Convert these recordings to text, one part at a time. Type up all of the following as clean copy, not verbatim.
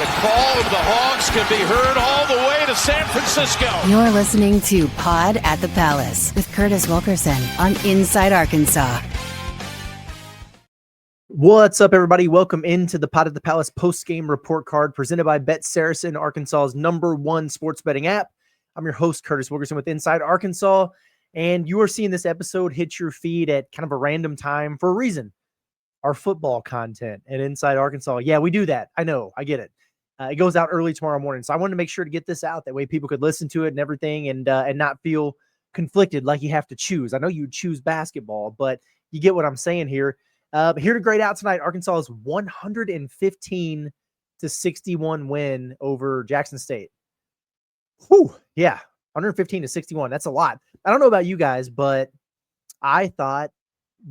The call of the Hogs can be heard all the way to San Francisco. You're listening to Pod at the Palace with Curtis Wilkerson on Inside Arkansas. What's up, everybody? Welcome into the Pod at the Palace post-game report card presented by SARACEN, Arkansas's #1 sports betting app. I'm your host, Curtis Wilkerson with Inside Arkansas, and you are seeing this episode hit your feed at kind of a random time for a reason. Our football content at Inside Arkansas. Yeah, we do that. I know. I get it. It goes out early tomorrow morning, so I wanted to make sure to get this out. That way people could listen to it and everything and not feel conflicted like you have to choose. I know you choose basketball, but you get what I'm saying here. Here to grade out tonight, Arkansas's 115-61 win over Jackson State. Whew, yeah, 115-61. That's a lot. I don't know about you guys, but I thought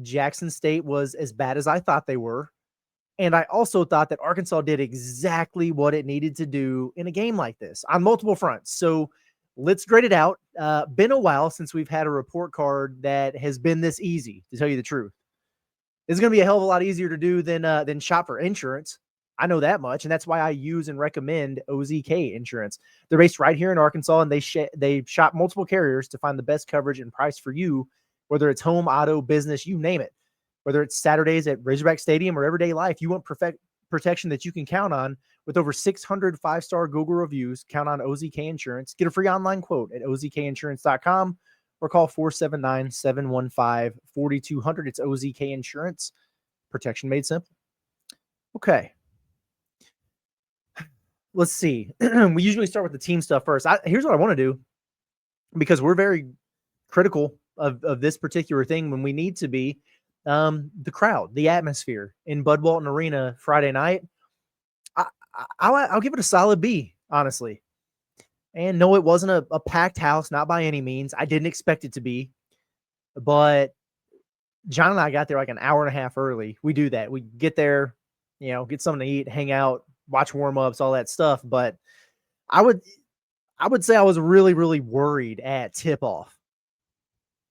Jackson State was as bad as I thought they were. And I also thought that Arkansas did exactly what it needed to do in a game like this on multiple fronts. So let's grade it out. Been a while since we've had a report card that has been this easy, to tell you the truth. It's going to be a hell of a lot easier to do than shop for insurance. I know that much, and that's why I use and recommend OZK Insurance. They're based right here in Arkansas, and they shop multiple carriers to find the best coverage and price for you, whether it's home, auto, business, you name it. Whether it's Saturdays at Razorback Stadium or everyday life, you want protection that you can count on. With over 600 five-star Google reviews, count on OZK Insurance. Get a free online quote at ozkinsurance.com or call 479-715-4200. It's OZK Insurance. Protection made simple. Okay. Let's see. We usually start with the team stuff first. Here's what I want to do, because we're very critical of this particular thing when we need to be. The crowd, the atmosphere in Bud Walton Arena Friday night, I'll give it a solid B, honestly. And no, it wasn't a packed house, not by any means. I didn't expect it to be, but John and I got there like an hour and a half early. We do that. We get there, get something to eat, hang out, watch warm-ups, all that stuff. But I would say I was really, really worried at tip-off.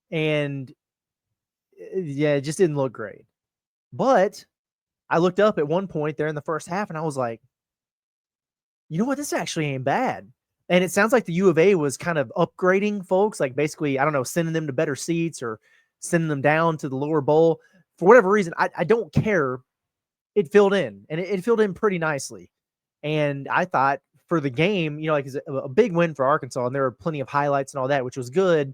And yeah, it just didn't look great. But I looked up at one point there in the first half, and I was like, you know what? This actually ain't bad. And it sounds like the U of A was kind of upgrading folks, like basically, I don't know, sending them to better seats or sending them down to the lower bowl. For whatever reason, I don't care. It filled in, and it filled in pretty nicely. And I thought for the game, it's a big win for Arkansas, and there were plenty of highlights and all that, which was good.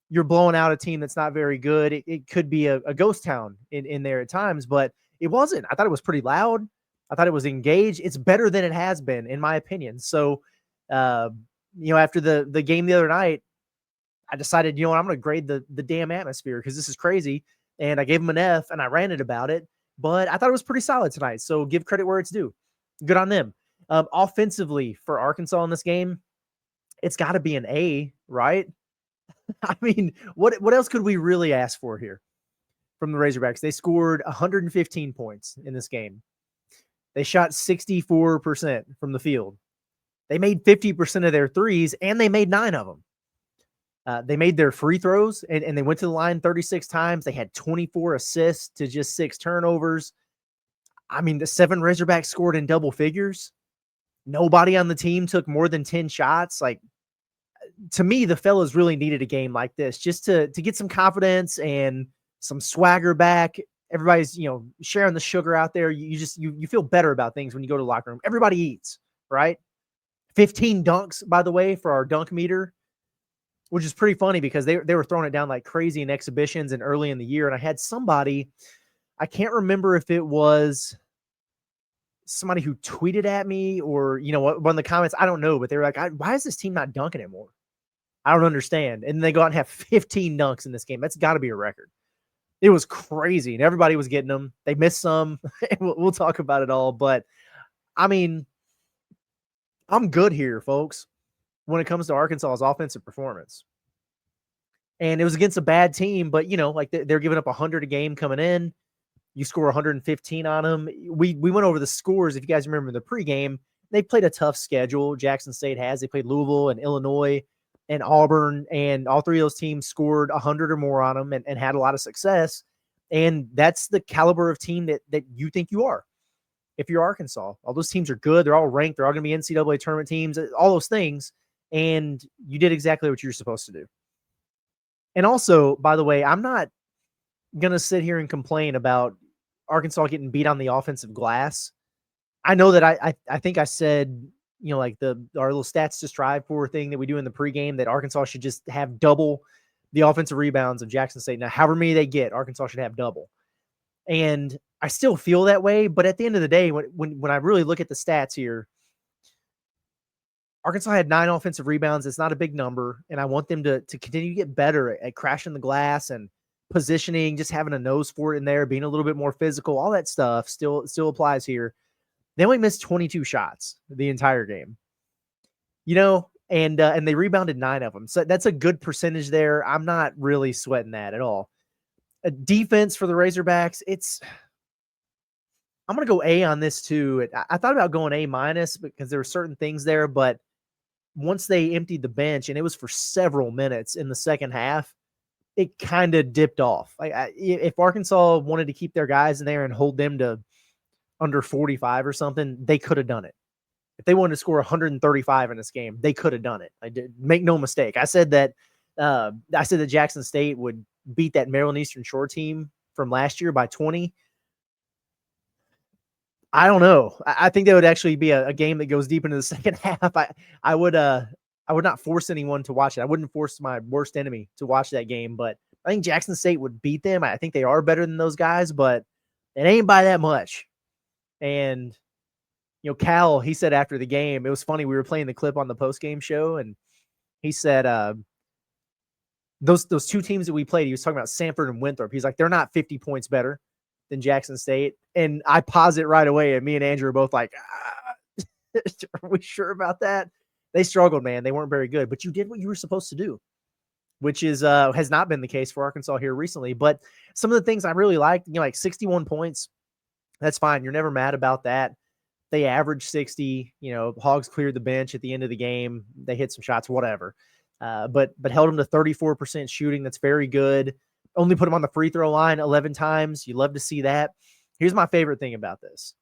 You're blowing out a team that's not very good. It could be a ghost town in there at times, but it wasn't. I thought it was pretty loud. I thought it was engaged. It's better than it has been, in my opinion. So, after the game the other night, I decided, I'm going to grade the damn atmosphere because this is crazy. And I gave them an F, and I ranted about it. But I thought it was pretty solid tonight. So give credit where it's due. Good on them. Offensively for Arkansas in this game, it's got to be an A, right? I mean, what else could we really ask for here from the Razorbacks? They scored 115 points in this game. They shot 64% from the field. They made 50% of their threes, and they made 9 of them. They made their free throws, and they went to the line 36 times. They had 24 assists to just 6 turnovers. I mean, the 7 Razorbacks scored in double figures. Nobody on the team took more than 10 shots. Like, to me, the fellas really needed a game like this just to get some confidence and some swagger back. Everybody's, sharing the sugar out there. You feel better about things when you go to the locker room. Everybody eats, right? 15 dunks, by the way, for our dunk meter, which is pretty funny because they were throwing it down like crazy in exhibitions and early in the year. And I had somebody, I can't remember if it was somebody who tweeted at me or, one of the comments, I don't know, but they were like, why is this team not dunking it more? I don't understand. And they go out and have 15 dunks in this game. That's got to be a record. It was crazy, and everybody was getting them. They missed some. We'll talk about it all. But, I mean, I'm good here, folks, when it comes to Arkansas's offensive performance. And it was against a bad team, but, they're giving up 100 a game coming in. You score 115 on them. We went over the scores. If you guys remember the pregame, they played a tough schedule. Jackson State has. They played Louisville and Illinois and Auburn, and all 3 of those teams scored 100 or more on them and had a lot of success. And that's the caliber of team that you think you are. if you're Arkansas. All those teams are good. They're all ranked. They're all going to be NCAA tournament teams, all those things. And you did exactly what you're supposed to do. And also, by the way, I'm not going to sit here and complain about Arkansas getting beat on the offensive glass. I know that I think I said, like our little stats to strive for thing that we do in the pregame, that Arkansas should just have double the offensive rebounds of Jackson State. Now, however many they get, Arkansas should have double. And I still feel that way. But at the end of the day, when I really look at the stats here, Arkansas had 9 offensive rebounds. It's not a big number. And I want them to continue to get better at crashing the glass and positioning, just having a nose for it in there, being a little bit more physical. All that stuff still applies here. They only missed 22 shots the entire game, and they rebounded 9 of them. So that's a good percentage there. I'm not really sweating that at all. Defense for the Razorbacks, I'm going to go A on this too. I thought about going A- because there were certain things there, but once they emptied the bench, and it was for several minutes in the second half, it kind of dipped off. If Arkansas wanted to keep their guys in there and hold them to under 45 or something, they could have done it. If they wanted to score 135 in this game, they could have done it. I did make no mistake. I said that Jackson State would beat that Maryland Eastern Shore team from last year by 20. I don't know. I think that would actually be a game that goes deep into the second half. I would not force anyone to watch it. I wouldn't force my worst enemy to watch that game, but I think Jackson State would beat them. I think they are better than those guys, but it ain't by that much. And, Cal, he said after the game, it was funny. We were playing the clip on the postgame show, and he said those 2 teams that we played, he was talking about Sanford and Winthrop. He's like, they're not 50 points better than Jackson State. And I paused it right away, and me and Andrew were both like, are we sure about that? They struggled, man. They weren't very good, but you did what you were supposed to do, which is has not been the case for Arkansas here recently. But some of the things I really liked, like 61 points, that's fine. You're never mad about that. They averaged 60. Hogs cleared the bench at the end of the game. They hit some shots, whatever. But held them to 34% shooting. That's very good. Only put them on the free throw line 11 times. You love to see that. Here's my favorite thing about this.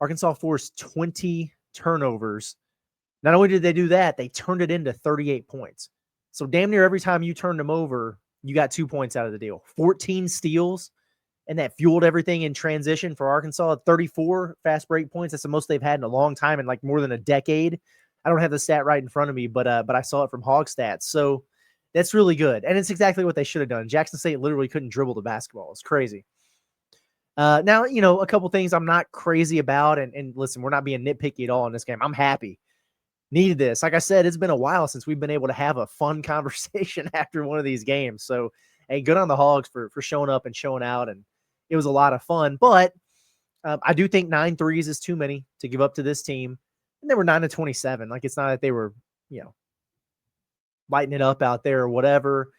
Arkansas forced 20 turnovers. Not only did they do that, they turned it into 38 points. So damn near every time you turned them over, you got 2 points out of the deal. 14 steals, and that fueled everything in transition for Arkansas. 34 fast break points. That's the most they've had in a long time, in like more than a decade. I don't have the stat right in front of me, but I saw it from Hogs stats. So that's really good. And it's exactly what they should have done. Jackson State literally couldn't dribble the basketball. It's crazy. Now, a couple things I'm not crazy about. And listen, we're not being nitpicky at all in this game. I'm happy. Needed this. Like I said, it's been a while since we've been able to have a fun conversation after one of these games. So, hey, good on the Hogs for showing up and showing out. And it was a lot of fun. But I do think 9 threes is too many to give up to this team. And they were 9 of 27. Like, it's not that they were, lighting it up out there or whatever.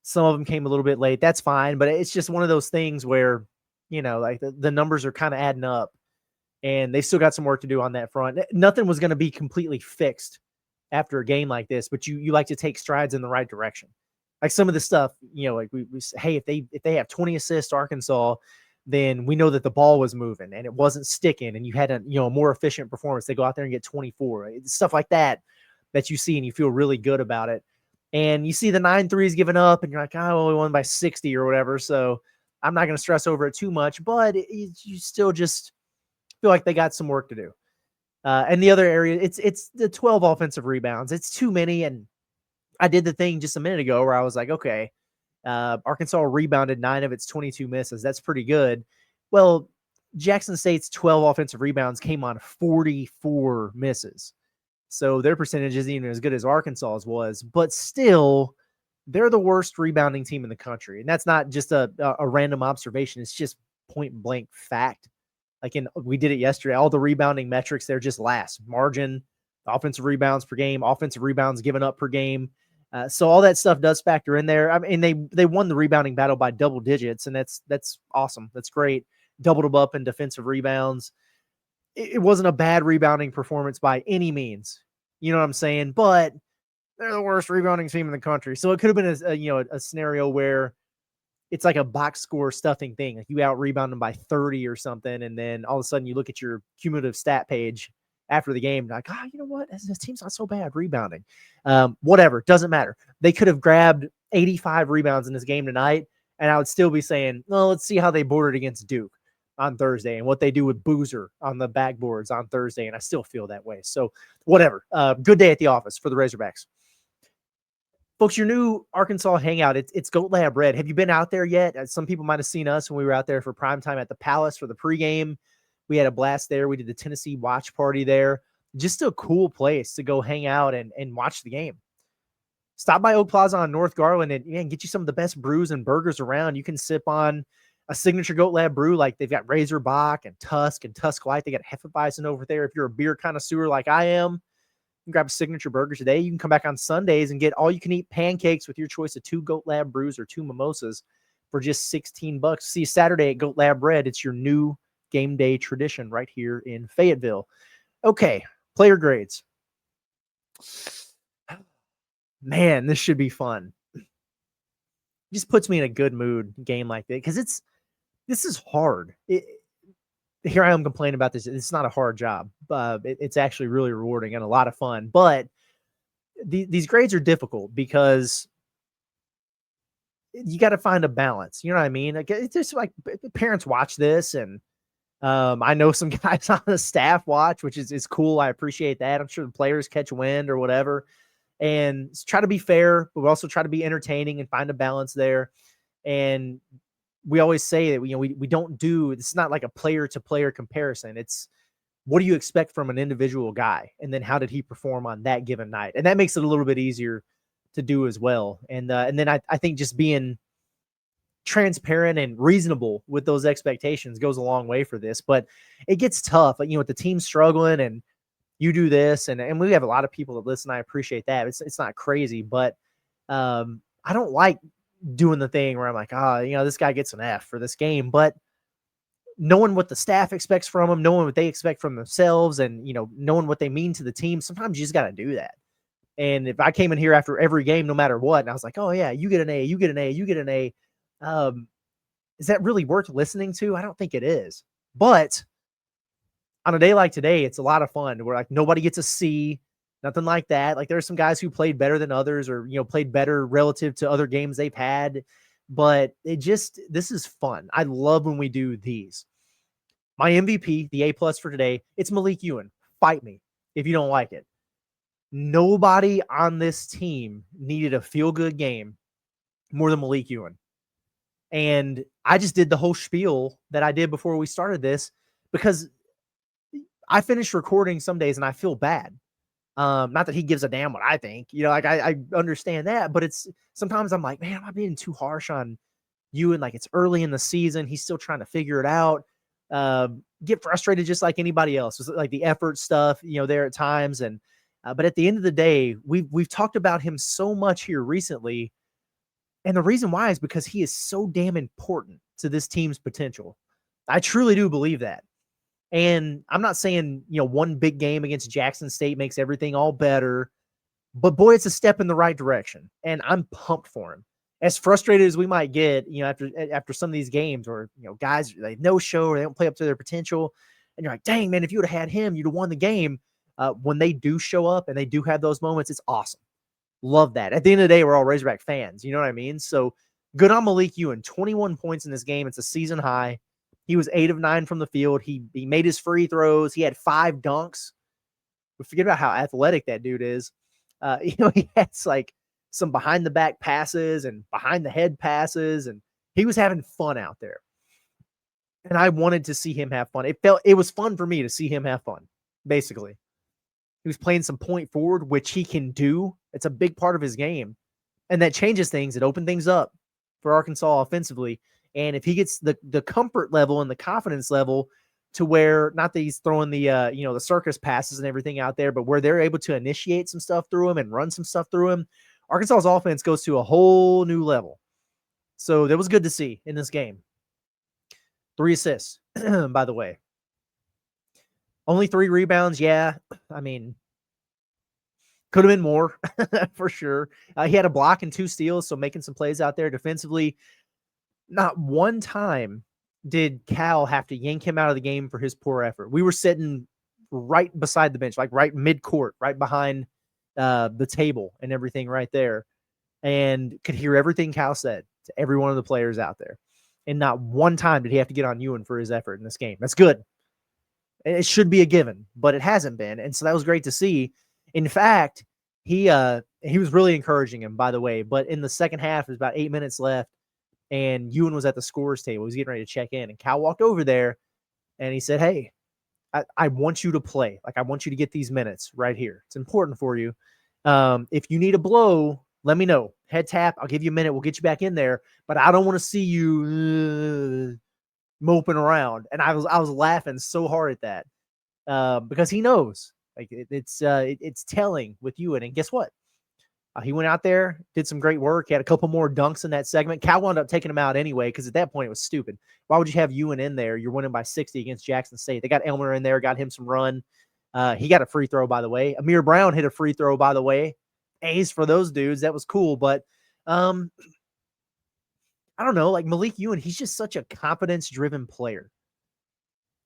Some of them came a little bit late. That's fine. But it's just one of those things where, like the numbers are kind of adding up. And they still got some work to do on that front. Nothing was going to be completely fixed after a game like this, but you like to take strides in the right direction. Like some of the stuff, like we hey, if they have 20 assists, Arkansas, then we know that the ball was moving and it wasn't sticking, and you had a more efficient performance. They go out there and get 24, stuff like that you see and you feel really good about it. And you see the 9 threes given up, and you're like, oh, we won by 60 or whatever. So I'm not going to stress over it too much, but you still just feel like they got some work to do. And the other area, it's the 12 offensive rebounds. It's too many. And I did the thing just a minute ago where I was like, okay, Arkansas rebounded 9 of its 22 misses. That's pretty good. Well, Jackson State's 12 offensive rebounds came on 44 misses. So their percentage isn't even as good as Arkansas's was, but still, they're the worst rebounding team in the country. And that's not just a random observation. It's just point blank fact. We did it yesterday. All the rebounding metrics, they're just last. Margin, offensive rebounds per game, offensive rebounds given up per game. So all that stuff does factor in there. I mean, they won the rebounding battle by double digits, and that's awesome. That's great. Doubled them up in defensive rebounds. It wasn't a bad rebounding performance by any means. You know what I'm saying? But they're the worst rebounding team in the country. So it could have been a scenario where it's like a box score stuffing thing. Like you out rebound them by 30 or something. And then all of a sudden you look at your cumulative stat page after the game, like, you know what? This team's not so bad rebounding. Whatever. Doesn't matter. They could have grabbed 85 rebounds in this game tonight. And I would still be saying, well, let's see how they boarded against Duke on Thursday and what they do with Boozer on the backboards on Thursday. And I still feel that way. So whatever. Good day at the office for the Razorbacks. Folks, your new Arkansas hangout, it's Goat Lab Red. Have you been out there yet? Some people might have seen us when we were out there for primetime at the Palace for the pregame. We had a blast there. We did the Tennessee watch party there. Just a cool place to go hang out and watch the game. Stop by Oak Plaza on North Garland and get you some of the best brews and burgers around. You can sip on a signature Goat Lab brew like they've got Razorback and Tusk Light. They got Hefeweizen over there. If you're a beer connoisseur like I am, you can grab a signature burger today. You can come back on Sundays and get all-you-can-eat pancakes with your choice of 2 Goat Lab brews or 2 mimosas for just $16. See you Saturday at Goat Lab Red. It's your new game day tradition right here in Fayetteville. Okay, player grades. Man, this should be fun. Just puts me in a good mood game like this because this is hard. Here I am complaining about this. It's not a hard job. It's actually really rewarding and a lot of fun. But these grades are difficult because you got to find a balance. You know what I mean? Like, it's just like parents watch this, and I know some guys on the staff watch, which is cool. I appreciate that. I'm sure the players catch wind or whatever. And try to be fair, but we also try to be entertaining and find a balance there. And we always say that we don't do, it's not like a player to player comparison. It's what do you expect from an individual guy? And then how did he perform on that given night? And that makes it a little bit easier to do as well. And then I think just being transparent and reasonable with those expectations goes a long way for this, but it gets tough. Like, with the team struggling and you do this and we have a lot of people that listen. I appreciate that. It's not crazy, but I don't like doing the thing where I'm like, this guy gets an F for this game, but knowing what the staff expects from them, knowing what they expect from themselves and, knowing what they mean to the team, sometimes you just got to do that. And if I came in here after every game, no matter what, and I was like, oh yeah, you get an A, you get an A, you get an A. Is that really worth listening to? I don't think it is. But on a day like today, it's a lot of fun. Where like nobody gets a C, nothing like that. Like there's some guys who played better than others or, played better relative to other games they've had. But this is fun. I love when we do these. My MVP, the A+ for today, it's Malik Euan. Fight me if you don't like it. Nobody on this team needed a feel-good game more than Malik Euan. And I just did the whole spiel that I did before we started this because I finish recording some days and I feel bad. Not that he gives a damn what I think, I understand that, but it's sometimes I'm like, man, am I being too harsh on Euan? Like it's early in the season. He's still trying to figure it out. Get frustrated just like anybody else. It's like the effort stuff, there at times. And, but at the end of the day, we've talked about him so much here recently. And the reason why is because he is so damn important to this team's potential. I truly do believe that. And I'm not saying, one big game against Jackson State makes everything all better, but boy, it's a step in the right direction. And I'm pumped for him. As frustrated as we might get, after some of these games where, guys, they no show or they don't play up to their potential. And you're like, dang, man, if you would have had him, you'd have won the game. When they do show up and they do have those moments, it's awesome. Love that. At the end of the day, we're all Razorback fans. You know what I mean? So good on Malik Euan. 21 points in this game. It's a season high. He was 8 of 9 from the field. He made his free throws. He had 5 dunks. We forget about how athletic that dude is. He has like some behind the back passes and behind the head passes, and he was having fun out there. And I wanted to see him have fun. It was fun for me to see him have fun. Basically, he was playing some point forward, which he can do. It's a big part of his game, and that changes things. It opened things up for Arkansas offensively. And if he gets the comfort level and the confidence level to where not that he's throwing the the circus passes and everything out there, but where they're able to initiate some stuff through him and run some stuff through him, Arkansas's offense goes to a whole new level. So that was good to see in this game. 3 assists, by the way. Only 3 rebounds. Yeah, I mean, could have been more for sure. He had a block and 2 steals, so making some plays out there defensively. Not one time did Cal have to yank him out of the game for his poor effort. We were sitting right beside the bench, like right mid-court, right behind the table and everything right there, and could hear everything Cal said to every one of the players out there. And not one time did he have to get on Euan for his effort in this game. That's good. It should be a given, but it hasn't been. And so that was great to see. In fact, he was really encouraging him, by the way. But in the second half, there's about 8 minutes left, and Euan was at the scorer's table. He was getting ready to check in, and Cal walked over there, and he said, "Hey, I want you to play. Like, I want you to get these minutes right here. It's important for you. If you need a blow, let me know. Head tap. I'll give you a minute. We'll get you back in there. But I don't want to see you moping around." And I was laughing so hard at that because he knows. Like, it's telling with Euan. And guess what? He went out there, did some great work. He had a couple more dunks in that segment. Cal wound up taking him out anyway because at that point it was stupid. Why would you have Euan in there? You're winning by 60 against Jackson State. They got Elmer in there, got him some run. He got a free throw, by the way. Amir Brown hit a free throw, by the way. A's for those dudes. That was cool. But I don't know. Like, Malik Euan, he's just such a confidence-driven player.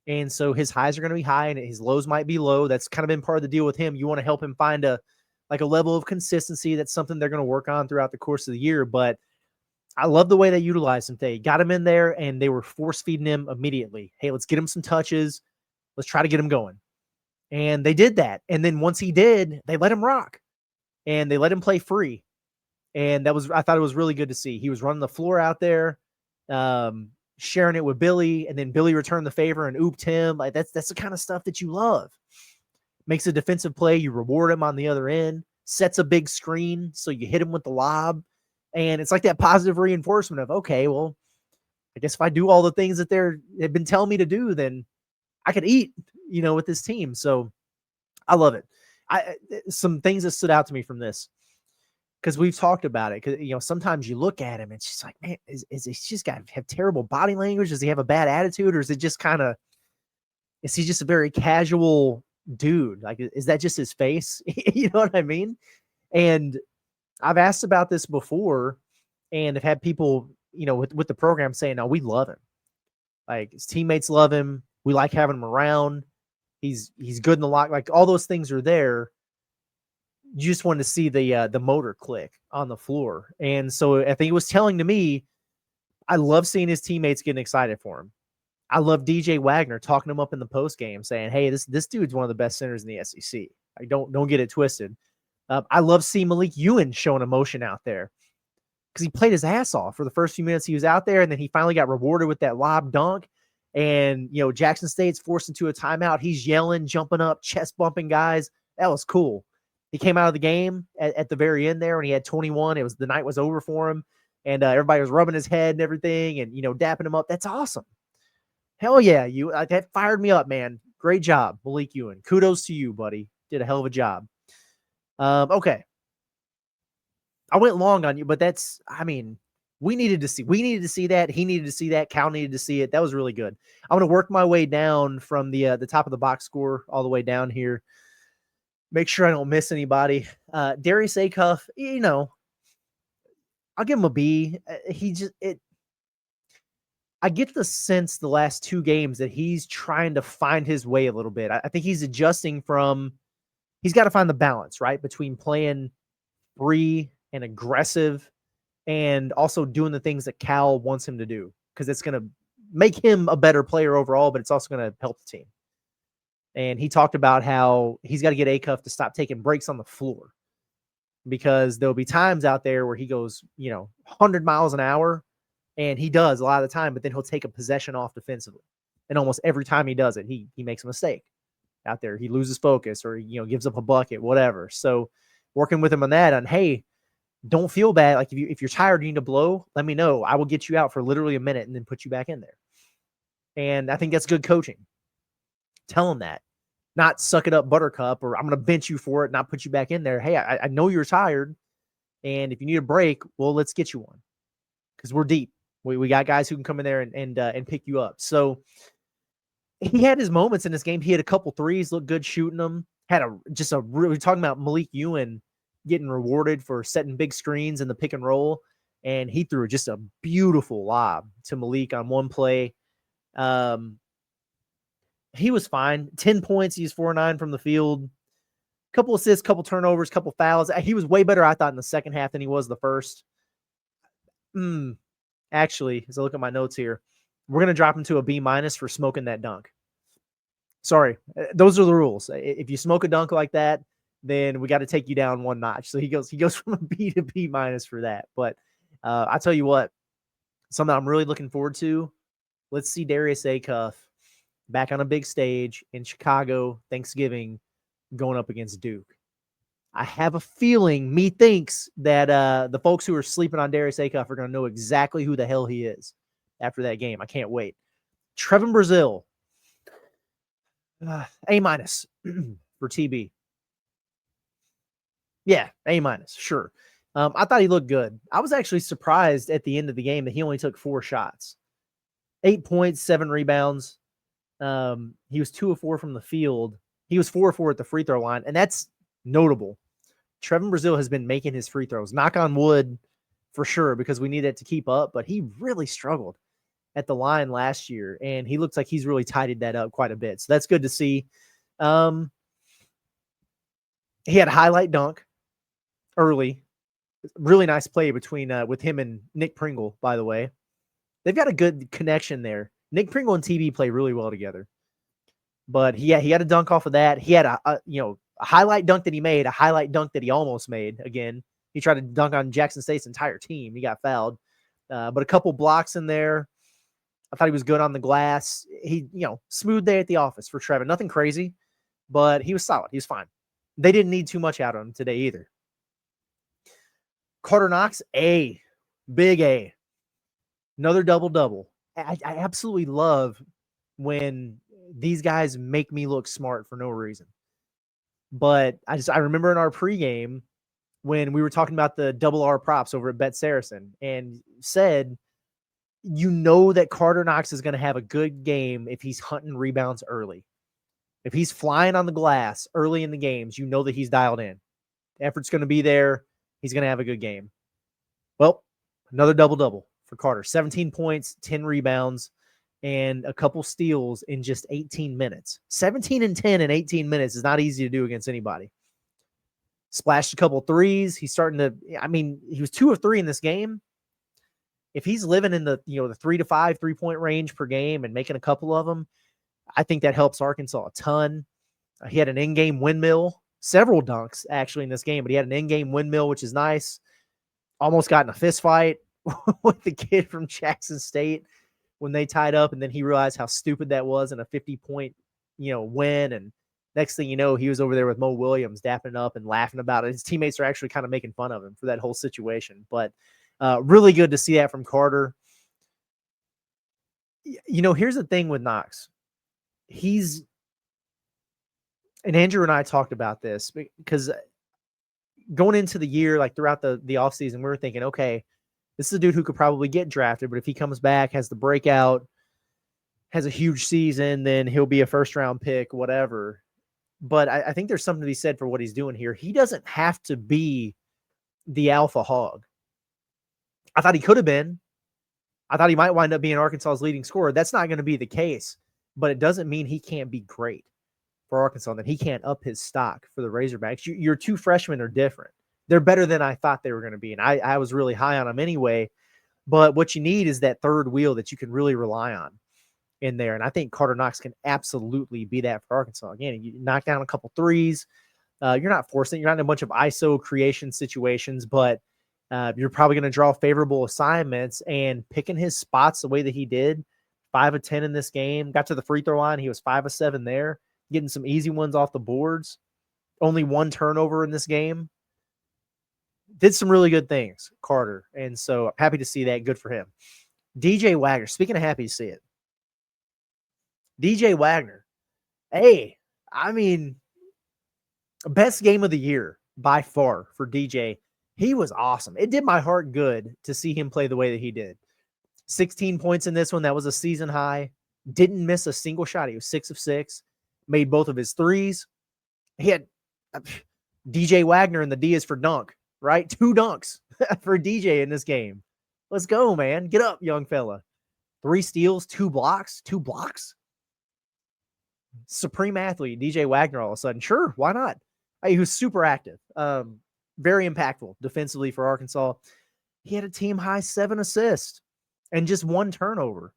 And so his highs are going to be high and his lows might be low. That's kind of been part of the deal with him. You want to help him find a level of consistency. That's something they're going to work on throughout the course of the year. But I love the way they utilized him today. Got him in there, and they were force-feeding him immediately. Hey, let's get him some touches. Let's try to get him going. And they did that. And then once he did, they let him rock. And they let him play free. And I thought it was really good to see. He was running the floor out there, sharing it with Billy, and then Billy returned the favor and ooped him. Like, that's the kind of stuff that you love. Makes a defensive play, you reward him on the other end, sets a big screen, so you hit him with the lob. And it's like that positive reinforcement of, okay, well, I guess if I do all the things that they've been telling me to do, then I could eat, with this team. So I love it. Some things that stood out to me from this, because we've talked about it. Because sometimes you look at him, and it's just like, man, is he just got to have terrible body language? Does he have a bad attitude, or is he just a very casual dude? Like, is that just his face? You know what I mean? And I've asked about this before, and I've had people, with the program saying, "No, we love him. Like, his teammates love him. We like having him around. He's good in the lock. Like, all those things are there. You just wanted to see the motor click on the floor." And so I think it was telling to me, I love seeing his teammates getting excited for him. I love DJ Wagner talking him up in the post game, saying, "Hey, this dude's one of the best centers in the SEC. Like, don't get it twisted." I love seeing Malik Euan showing emotion out there because he played his ass off for the first few minutes he was out there, and then he finally got rewarded with that lob dunk. And Jackson State's forced into a timeout. He's yelling, jumping up, chest bumping guys. That was cool. He came out of the game at the very end there when he had 21. The night was over for him, and everybody was rubbing his head and everything, and dapping him up. That's awesome. Hell yeah, that fired me up, man. Great job, Malik Euan. Kudos to you, buddy. Did a hell of a job. Okay. I went long on you, but we needed to see that. He needed to see that. Cal needed to see it. That was really good. I'm going to work my way down from the top of the box score all the way down here. Make sure I don't miss anybody. Darius Acuff, I'll give him a B. I get the sense the last two games that he's trying to find his way a little bit. I think he's adjusting he's got to find the balance, right, between playing free and aggressive and also doing the things that Cal wants him to do, because it's going to make him a better player overall, but it's also going to help the team. And he talked about how he's got to get Acuff to stop taking breaks on the floor, because there'll be times out there where he goes, 100 miles an hour, and he does a lot of the time, but then he'll take a possession off defensively. And almost every time he does it, he makes a mistake out there. He loses focus, or, gives up a bucket, whatever. So working with him on that, hey, don't feel bad. Like, if you're tired, you need to blow, let me know. I will get you out for literally a minute and then put you back in there. And I think that's good coaching. Tell him that. Not suck it up, buttercup, or I'm going to bench you for it, not put you back in there. Hey, I know you're tired, and if you need a break, well, let's get you one, because we're deep. We got guys who can come in there and pick you up. So he had his moments in this game. He had a couple threes, looked good shooting them. We're talking about Malik Euan getting rewarded for setting big screens in the pick and roll. and he threw just a beautiful lob to Malik on one play. He was fine. 10 points. He was 4-9 from the field. Couple assists, couple turnovers, couple fouls. He was way better, I thought, in the second half than he was the first. Actually, as I look at my notes here, we're going to drop him to a B- for smoking that dunk. Sorry. Those are the rules. If you smoke a dunk like that, then we got to take you down one notch. So he goes from a B to B- for that. But I tell you what, something I'm really looking forward to. Let's see Darius Acuff back on a big stage in Chicago, Thanksgiving, going up against Duke. I have a feeling, methinks, that the folks who are sleeping on Darius Acuff are going to know exactly who the hell he is after that game. I can't wait. Trevin Brazil, A- for TB. Yeah, A-, sure. I thought he looked good. I was actually surprised at the end of the game that he only took 4 shots. 8 points, 7 rebounds. He was 2 of 4 from the field. He was 4 of 4 at the free throw line, and that's notable. Trevin Brazil has been making his free throws. Knock on wood for sure, because we need it to keep up, but he really struggled at the line last year, and he looks like he's really tidied that up quite a bit. So that's good to see. He had a highlight dunk early. Really nice play between with him and Nick Pringle, by the way. They've got a good connection there. Nick Pringle and TB play really well together. But he had a dunk off of that. He had a highlight dunk that he made, a highlight dunk that he almost made. Again, he tried to dunk on Jackson State's entire team. He got fouled. But a couple blocks in there. I thought he was good on the glass. He, smooth day at the office for Trevin. Nothing crazy, but he was solid. He was fine. They didn't need too much out of him today either. Carter Knox, A. Big A. Another double-double. I absolutely love when these guys make me look smart for no reason. But I remember in our pregame when we were talking about the double R props over at Bet Saracen and said, that Carter Knox is going to have a good game if he's hunting rebounds early. If he's flying on the glass early in the games, that he's dialed in. The effort's going to be there. He's going to have a good game. Well, another double-double for Carter. 17 points, 10 rebounds, and a couple steals in just 18 minutes. 17 and 10 in 18 minutes is not easy to do against anybody. Splashed a couple threes. He's starting to, he was 2 of 3 in this game. If he's living in the, the 3 to 5 3-point range per game and making a couple of them, I think that helps Arkansas a ton. He had an in-game windmill, several dunks actually in this game, but he had an in-game windmill, which is nice. Almost got in a fist fight with the kid from Jackson State when they tied up, and then he realized how stupid that was in a 50-point, win. And next thing you know, he was over there with Mo Williams dapping up and laughing about it. His teammates are actually kind of making fun of him for that whole situation. But really good to see that from Carter. Here's the thing with Knox. And Andrew and I talked about this because going into the year, like throughout the offseason, we were thinking, okay, this is a dude who could probably get drafted, but if he comes back, has the breakout, has a huge season, then he'll be a first-round pick, whatever. But I think there's something to be said for what he's doing here. He doesn't have to be the alpha hog. I thought he could have been. I thought he might wind up being Arkansas's leading scorer. That's not going to be the case, but it doesn't mean he can't be great for Arkansas, that he can't up his stock for the Razorbacks. Your 2 freshmen are different. They're better than I thought they were going to be, and I was really high on them anyway. But what you need is that third wheel that you can really rely on in there, and I think Carter Knox can absolutely be that for Arkansas. Again, you knock down a couple threes. You're not forcing it. You're not in a bunch of ISO creation situations, but you're probably going to draw favorable assignments, and picking his spots the way that he did, 5 of 10 in this game, got to the free throw line. He was 5 of 7 there, getting some easy ones off the boards. Only 1 turnover in this game. Did some really good things, Carter. And so I'm happy to see that. Good for him. DJ Wagner. Speaking of happy to see it. DJ Wagner. Hey, best game of the year by far for DJ. He was awesome. It did my heart good to see him play the way that he did. 16 points in this one. That was a season high. Didn't miss a single shot. He was 6 of 6. Made both of his threes. He had DJ Wagner, and the D is for dunk, right? 2 dunks for DJ in this game. Let's go, man. Get up, young fella. 3 steals, 2 blocks. Supreme athlete, DJ Wagner, all of a sudden. Sure, why not? He was super active. Very impactful defensively for Arkansas. He had a team high 7 assists and just 1 turnover.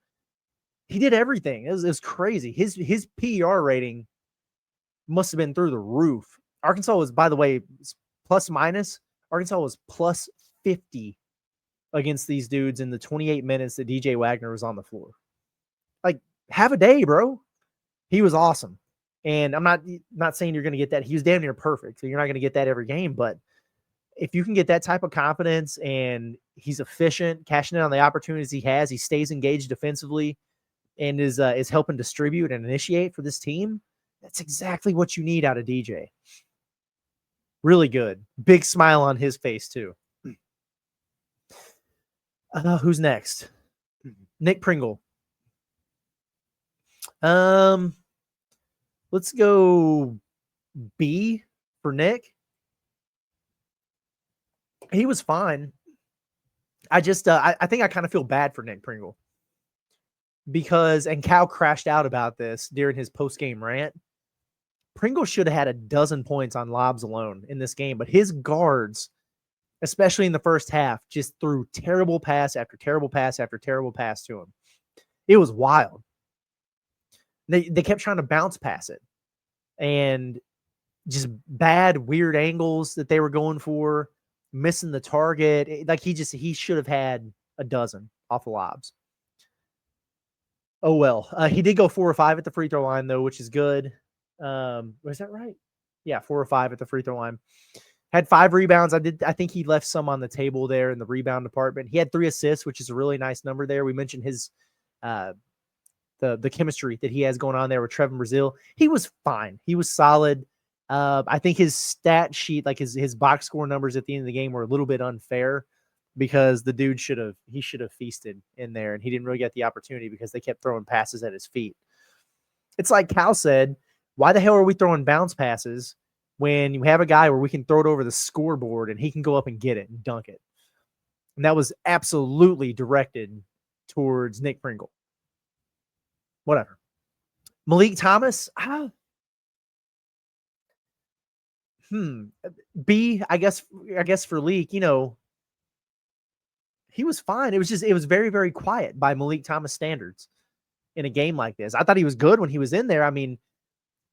He did everything. It was crazy. His PER rating must have been through the roof. Arkansas was, by the way, plus minus. Arkansas was plus 50 against these dudes in the 28 minutes that DJ Wagner was on the floor. Like, have a day, bro. He was awesome. And I'm not saying you're going to get that. He was damn near perfect. So you're not going to get that every game. But if you can get that type of confidence and he's efficient, cashing in on the opportunities he has, he stays engaged defensively and is helping distribute and initiate for this team, that's exactly what you need out of DJ. Really good. Big smile on his face, too. Who's next? Nick Pringle. Let's go B for Nick. He was fine. I just, I think I kind of feel bad for Nick Pringle because, and Cal crashed out about this during his post-game rant. Pringle should have had a dozen points on lobs alone in this game, but his guards, especially in the first half, just threw terrible pass after terrible pass after terrible pass to him. It was wild. They kept trying to bounce pass it and just bad, weird angles that they were going for, missing the target. Like he should have had a dozen off the lobs. Oh, well, he did go 4 or 5 at the free throw line though, which is good. Was that right? Yeah. 4 or 5 at the free throw line. Had 5 rebounds. I think he left some on the table there in the rebound department. He had 3 assists, which is a really nice number there. We mentioned his, the chemistry that he has going on there with Trevin Brazil. He was fine. He was solid. I think his stat sheet, like his box score numbers at the end of the game were a little bit unfair because the dude should have feasted in there and he didn't really get the opportunity because they kept throwing passes at his feet. It's like Cal said, why the hell are we throwing bounce passes when you have a guy where we can throw it over the scoreboard and he can go up and get it and dunk it? And that was absolutely directed towards Nick Pringle. Whatever. Malik Thomas, B, I guess for Leak, he was fine. It was very, very quiet by Malik Thomas standards in a game like this. I thought he was good when he was in there. I mean,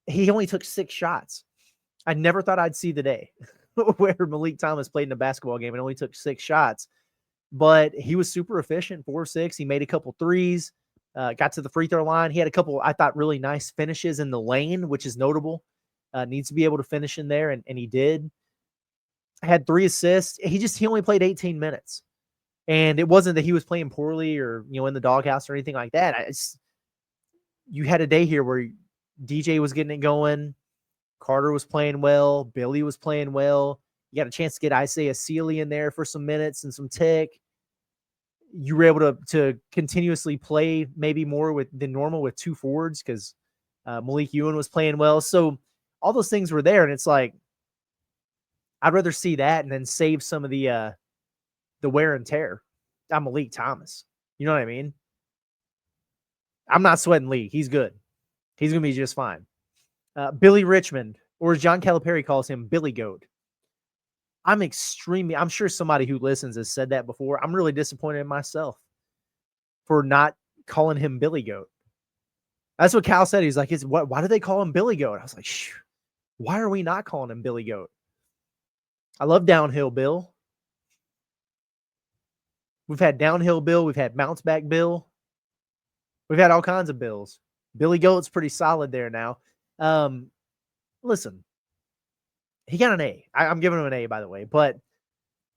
he only took 6 shots. I never thought I'd see the day where Malik Thomas played in a basketball game and only took 6 shots, but he was super efficient, 4 of 6. He made a couple threes, got to the free throw line. He had a couple, I thought, really nice finishes in the lane, which is notable. Needs to be able to finish in there, and he did. Had 3 assists. He only played 18 minutes. And it wasn't that he was playing poorly or, in the doghouse or anything like that. You had a day here where DJ was getting it going. Carter was playing well. Billy was playing well. You got a chance to get Isaiah Sealy in there for some minutes and some tick. You were able to continuously play maybe more than normal with 2 forwards because Malik Euan was playing well. So all those things were there, and it's like I'd rather see that and then save some of the wear and tear on Malik Thomas. You know what I mean? I'm not sweating Lee. He's good. He's going to be just fine. Billy Richmond, or as John Calipari calls him, Billy Goat. I'm sure somebody who listens has said that before. I'm really disappointed in myself for not calling him Billy Goat. That's what Cal said. He's like, why do they call him Billy Goat? I was like, why are we not calling him Billy Goat? I love Downhill Bill. We've had Downhill Bill. We've had Bounce Back Bill. We've had all kinds of Bills. Billy Goat's pretty solid there now. Listen, he got an A. I'm giving him an A, by the way. But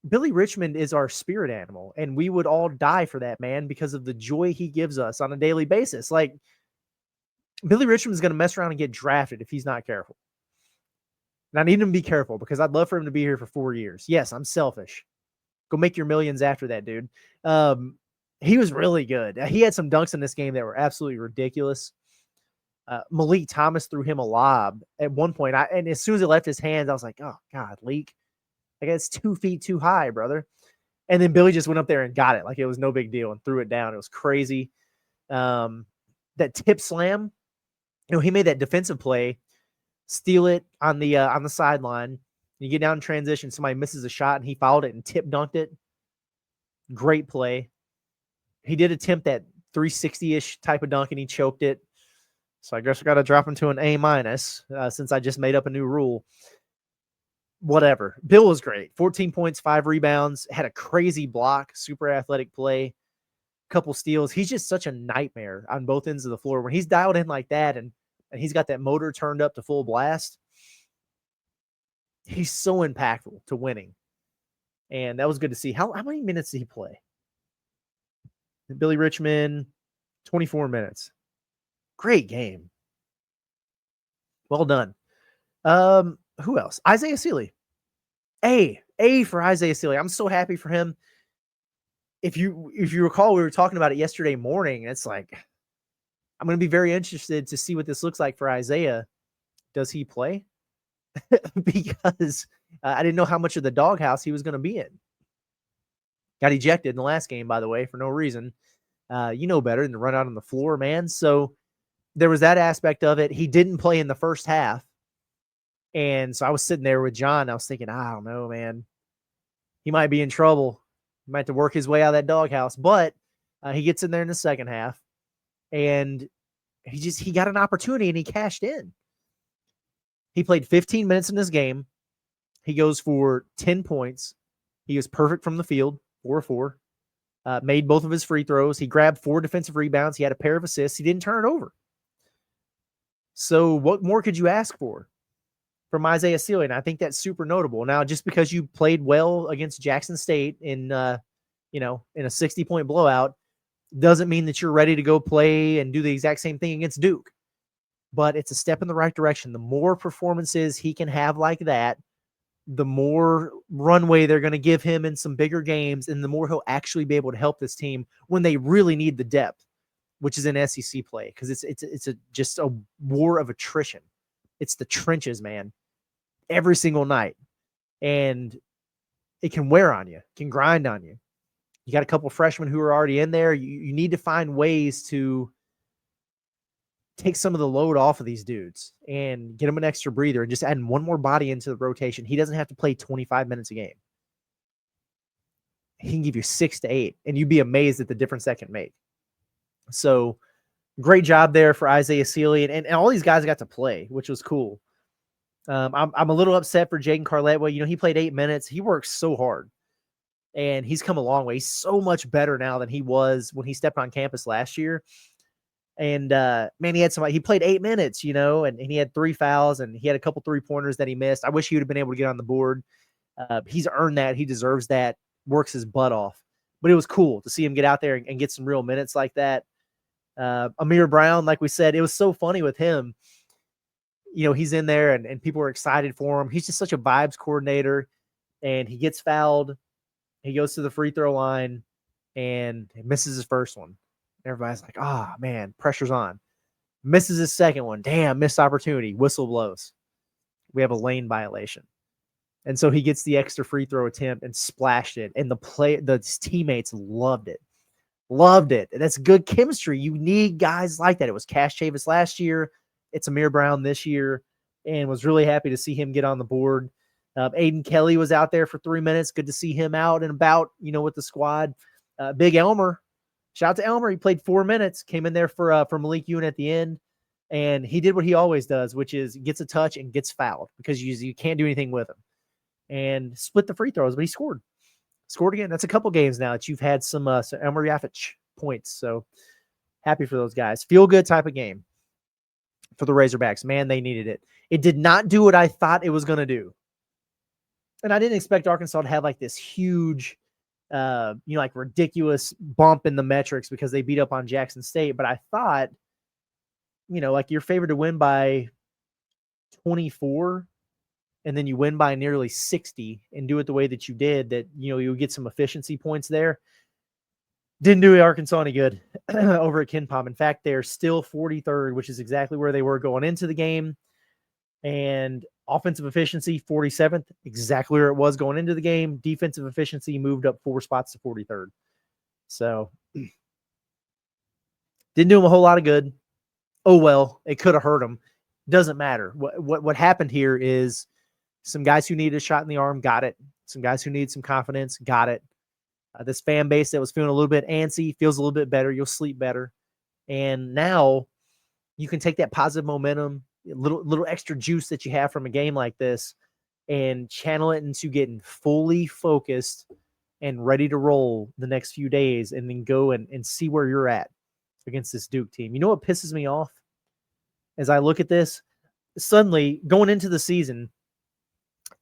Billy Richmond is our spirit animal, and we would all die for that man because of the joy he gives us on a daily basis. Like, Billy Richmond is going to mess around and get drafted if he's not careful. And I need him to be careful because I'd love for him to be here for 4 years. Yes, I'm selfish. Go make your millions after that, dude. He was really good. He had some dunks in this game that were absolutely ridiculous. Malik Thomas threw him a lob at one point. And as soon as it left his hands, I was like, oh, God, Leak. I guess 2 feet too high, brother. And then Billy just went up there and got it like it was no big deal and threw it down. It was crazy. That tip slam, he made that defensive play, steal it on the sideline. You get down in transition, somebody misses a shot, and he fouled it and tip dunked it. Great play. He did attempt that 360-ish type of dunk, and he choked it. So I guess I got to drop him to an A- since I just made up a new rule. Whatever. Bill was great. 14 points, 5 rebounds, had a crazy block, super athletic play, couple steals. He's just such a nightmare on both ends of the floor. When he's dialed in like that and he's got that motor turned up to full blast, he's so impactful to winning. And that was good to see. How many minutes did he play? Billy Richmond, 24 minutes. Great game. Well done. Who else? Isaiah Sealy. A for Isaiah Sealy. I'm so happy for him. If you recall, we were talking about it yesterday morning. It's like, I'm going to be very interested to see what this looks like for Isaiah. Does he play? Because I didn't know how much of the doghouse he was going to be in. Got ejected in the last game, by the way, for no reason. You know better than to run out on the floor, man. So there was that aspect of it. He didn't play in the first half. And so I was sitting there with John. I was thinking, I don't know, man. He might be in trouble. He might have to work his way out of that doghouse. But he gets in there in the second half. And he got an opportunity and he cashed in. He played 15 minutes in this game. He goes for 10 points. He was perfect from the field, 4-4. Made both of his free throws. He grabbed 4 defensive rebounds. He had a pair of assists. He didn't turn it over. So what more could you ask for from Isaiah Sealy? And I think that's super notable. Now, just because you played well against Jackson State in a 60-point blowout doesn't mean that you're ready to go play and do the exact same thing against Duke. But it's a step in the right direction. The more performances he can have like that, the more runway they're going to give him in some bigger games, and the more he'll actually be able to help this team when they really need the depth, which is in SEC play, because it's just a war of attrition. It's the trenches, man, every single night, and it can wear on you, can grind on you. You got a couple freshmen who are already in there. You need to find ways to take some of the load off of these dudes and get them an extra breather and just adding one more body into the rotation. He doesn't have to play 25 minutes a game. He can give you 6 to 8, and you'd be amazed at the difference that can make. So great job there for Isaiah Sealy, and all these guys got to play, which was cool. I'm a little upset for Jaden Carletwa. He played 8 minutes. He works so hard, and he's come a long way. He's so much better now than he was when he stepped on campus last year. And man, he played 8 minutes, and he had 3 fouls, and he had a couple 3-pointers that he missed. I wish he would have been able to get on the board. He's earned that. He deserves that. Works his butt off. But it was cool to see him get out there and get some real minutes like that. Amir Brown, like we said, it was so funny with him. He's in there and people are excited for him. He's just such a vibes coordinator, and he gets fouled. He goes to the free throw line and misses his first one. Everybody's like, man, pressure's on. Misses his second one. Damn, missed opportunity. Whistle blows. We have a lane violation. And so he gets the extra free throw attempt and splashed it. And the teammates loved it. Loved it. And that's good chemistry. You need guys like that. It was Cash Chavis last year. It's Amir Brown this year. And was really happy to see him get on the board. Aiden Kelly was out there for 3 minutes. Good to see him out and about, with the squad. Big Elmer. Shout out to Elmer. He played 4 minutes, came in there for Malik Euan at the end, and he did what he always does, which is gets a touch and gets fouled because you can't do anything with him. And split the free throws, but he scored. Scored again. That's a couple games now that you've had some Elmer Yafich points. So happy for those guys. Feel good type of game for the Razorbacks. Man, they needed it. It did not do what I thought it was going to do. And I didn't expect Arkansas to have like this huge like ridiculous bump in the metrics because they beat up on Jackson State. But I thought, like you're favored to win by 24 and then you win by nearly 60 and do it the way that you did, that, you'll get some efficiency points there. Didn't do Arkansas any good over at KenPom. In fact, they're still 43rd, which is exactly where they were going into the game. And Offensive efficiency, 47th, exactly where it was going into the game. Defensive efficiency moved up 4 spots to 43rd. So didn't do him a whole lot of good. Oh, well, it could have hurt him. Doesn't matter. What happened here is some guys who needed a shot in the arm got it. Some guys who needed some confidence got it. This fan base that was feeling a little bit antsy feels a little bit better. You'll sleep better. And now you can take that positive momentum, little extra juice that you have from a game like this, and channel it into getting fully focused and ready to roll the next few days, and then go and see where you're at against this Duke team. You know what pisses me off? As I look at this, suddenly going into the season,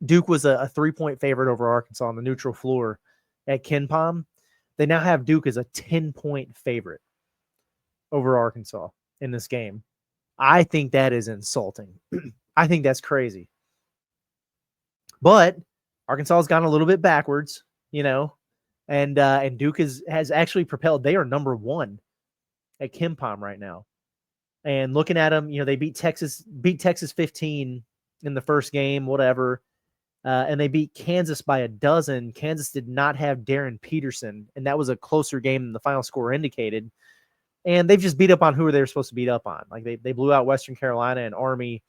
Duke was a 3-point favorite over Arkansas on the neutral floor at Ken Pom. They now have Duke as a 10-point favorite over Arkansas in this game. I think that is insulting. I think that's crazy. But Arkansas has gone a little bit backwards, and Duke has actually propelled. They are number 1 at Ken Pom right now. And looking at them, they beat Texas 15 in the first game, whatever. And they beat Kansas by 12. Kansas did not have Darren Peterson, and that was a closer game than the final score indicated. And they've just beat up on who they were supposed to beat up on. Like they blew out Western Carolina and Army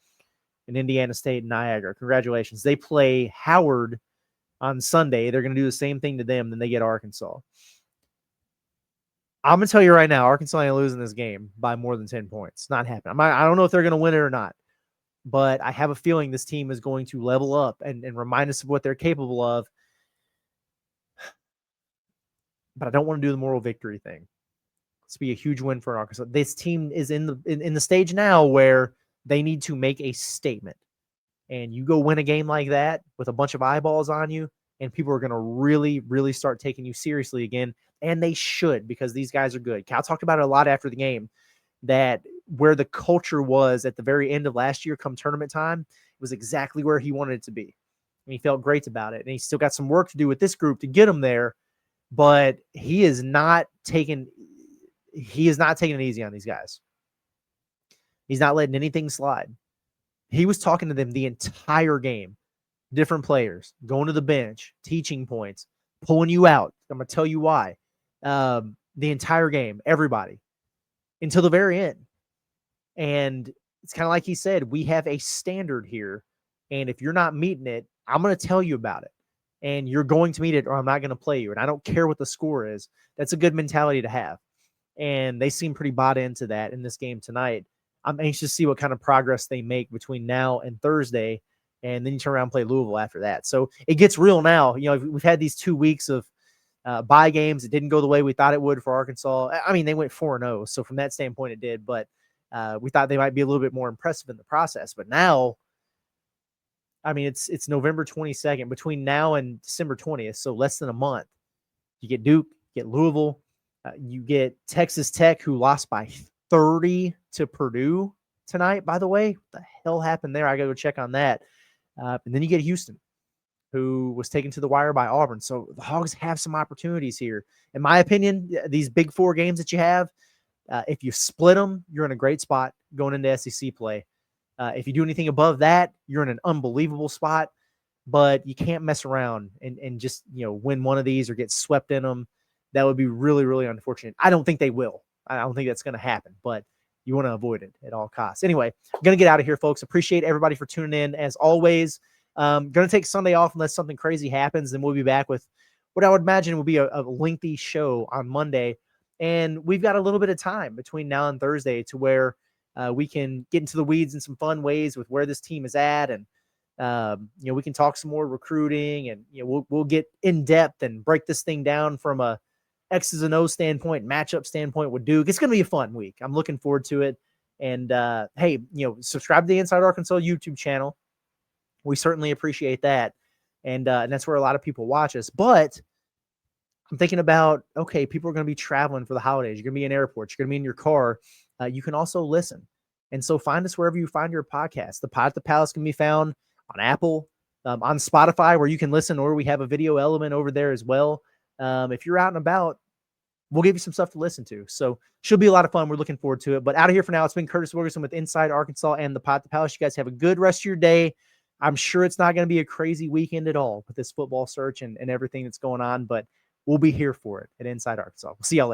and Indiana State and Niagara. Congratulations. They play Howard on Sunday. They're going to do the same thing to them. Then they get Arkansas. I'm going to tell you right now, Arkansas ain't losing this game by more than 10 points. It's not happening. I don't know if they're going to win it or not, but I have a feeling this team is going to level up and remind us of what they're capable of. But I don't want to do the moral victory thing. It's be a huge win for Arkansas. This team is in the stage now where they need to make a statement. And you go win a game like that with a bunch of eyeballs on you, and people are going to really, really start taking you seriously again. And they should, because these guys are good. Cal talked about it a lot after the game, that where the culture was at the very end of last year come tournament time was exactly where he wanted it to be. And he felt great about it. And he's still got some work to do with this group to get him there. But he is not taking it easy on these guys. He's not letting anything slide. He was talking to them the entire game. Different players, going to the bench, teaching points, pulling you out. I'm going to tell you why. The entire game, everybody, until the very end. And it's kind of like he said, we have a standard here. And if you're not meeting it, I'm going to tell you about it. And you're going to meet it, or I'm not going to play you. And I don't care what the score is. That's a good mentality to have. And they seem pretty bought into that in this game tonight. I'm anxious to see what kind of progress they make between now and Thursday. And then you turn around and play Louisville after that. So it gets real now. We've had these 2 weeks of bye games. It didn't go the way we thought it would for Arkansas. I mean, they went 4-0. So from that standpoint, it did. But we thought they might be a little bit more impressive in the process. But now, I mean, it's November 22nd. Between now and December 20th, so less than a month, you get Duke, you get Louisville, you get Texas Tech, who lost by 30 to Purdue tonight, by the way. What the hell happened there? I got to go check on that. And then you get Houston, who was taken to the wire by Auburn. So the Hogs have some opportunities here. In my opinion, these big 4 games that you have, if you split them, you're in a great spot going into SEC play. If you do anything above that, you're in an unbelievable spot. But you can't mess around and just win one of these or get swept in them. That would be really, really unfortunate. I don't think they will. I don't think that's going to happen, but you want to avoid it at all costs. Anyway, I'm going to get out of here, folks. Appreciate everybody for tuning in. As always, going to take Sunday off unless something crazy happens. Then we'll be back with what I would imagine will be a lengthy show on Monday. And we've got a little bit of time between now and Thursday to where we can get into the weeds in some fun ways with where this team is at. And, we can talk some more recruiting, and, we'll get in depth and break this thing down from a X's and O's standpoint, matchup standpoint with Duke. It's going to be a fun week. I'm looking forward to it. And, hey, subscribe to the Inside Arkansas YouTube channel. We certainly appreciate that. And that's where a lot of people watch us. But I'm thinking about, okay, people are going to be traveling for the holidays. You're going to be in airports. You're going to be in your car. You can also listen. And so find us wherever you find your podcast. The Pod at the Palace can be found on Apple, on Spotify, where you can listen, or we have a video element over there as well. If you're out and about, we'll give you some stuff to listen to. So should be a lot of fun. We're looking forward to it. But out of here for now, it's been Curtis Wilkerson with Inside Arkansas and the Pod at the Palace. You guys have a good rest of your day. I'm sure it's not going to be a crazy weekend at all with this football search and everything that's going on, but we'll be here for it at Inside Arkansas. We'll see y'all later.